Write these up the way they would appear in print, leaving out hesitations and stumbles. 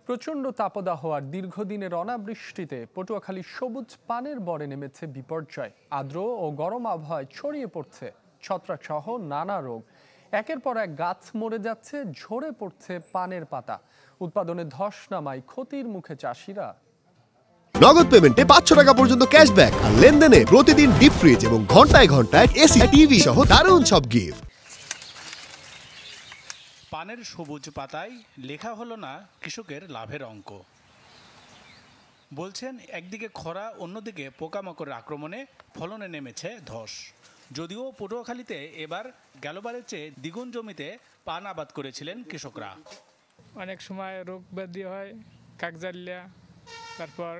প্রচণ্ড তাপদাহ আর দীর্ঘদিনের অনাবৃষ্টিতে পটুয়াখালীর সবুজ পানের বরে নেমেছে বিপর্যয়। আর্দ্র ও গরম আবহাওয়ায় ছড়িয়ে পড়ছে ছত্রাক সহ নানা রোগ। একের পর এক গাছ মরে যাচ্ছে, ঝরে পড়ছে পানের পাতা। উৎপাদনে ধস নামায় ক্ষতির মুখে চাষিরা। নগদ পেমেন্টে 500 টাকা পর্যন্ত ক্যাশব্যাক আর লেনদেনে প্রতিদিন ডিপ ফ্রিজ এবং ঘন্টায় ঘন্টায় এসি টিভি সহ দারুণ সব গিফট। পানের সবুজ পাতায় লেখা হলো না কৃষকের লাভের অঙ্ক। বলছেন একদিকে খরা, অন্যদিকে পোকামাকড়ের আক্রমণে ফলনে নেমেছে ধস। যদিও পটুয়াখালীতে এবার গেলবারের চেয়ে দ্বিগুণ জমিতে পান আবাদ করেছিলেন কৃষকরা। অনেক সময় রোগ ব্যাধি হয়, কাকজালিয়া, তারপর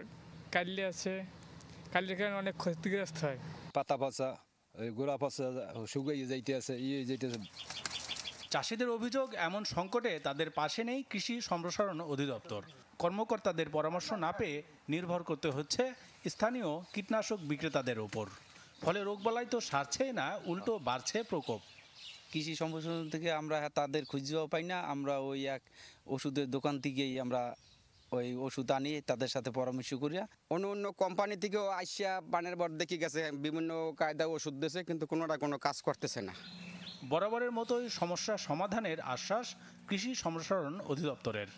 কাল্লি আছে, কাল্লির কারণে অনেক ক্ষতিগ্রস্ত হয়। পাতা পচা, গোড়া পচা, শুকিয়ে যাইতে আছে, চাষিদের অভিযোগ, এমন সংকটে তাদের পাশে নেই কৃষি সম্প্রসারণ অধিদপ্তর। কর্মকর্তাদের পরামর্শ না পেয়ে নির্ভর করতে হচ্ছে স্থানীয় কীটনাশক বিক্রেতাদের ওপর। ফলে রোগবালাই তো সারছেই না, উল্টো বাড়ছে প্রকোপ। কৃষি সম্প্রসারণ থেকে আমরা তাদের খুঁজেও পাই না। আমরা ওই এক ওষুধের দোকান থেকেই আমরা ওই ওষুধ আনি, তাদের সাথে পরামর্শ করি। অন্য কোম্পানি থেকেও আসিয়া পানের বর দেখে গেছে, বিভিন্ন কায়দা ওষুধ দিয়েছে, কিন্তু কোনোটা কোনো কাজ করতেছে না। বরাবরের মতোই সমস্যা সমাধানের আশ্বাস কৃষি সম্প্রসারণ অধিদপ্তরের।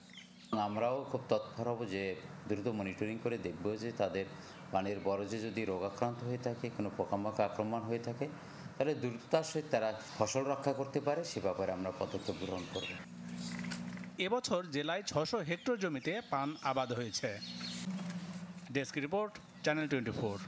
আমরাও খুব তৎপর হব যে দ্রুত মনিটরিং করে দেখব যে তাদের পানির বরজে যদি রোগাক্রান্ত হয়ে থাকে, কোনো পোকামাকড় আক্রমণ হয়ে থাকে, তাহলে দ্রুততার সহিত তারা ফসল রক্ষা করতে পারে, সে ব্যাপারে আমরা পদক্ষেপ গ্রহণ করব। এবছর জেলায় 600 হেক্টর জমিতে পান আবাদ হয়েছে। Desk report, channel 24।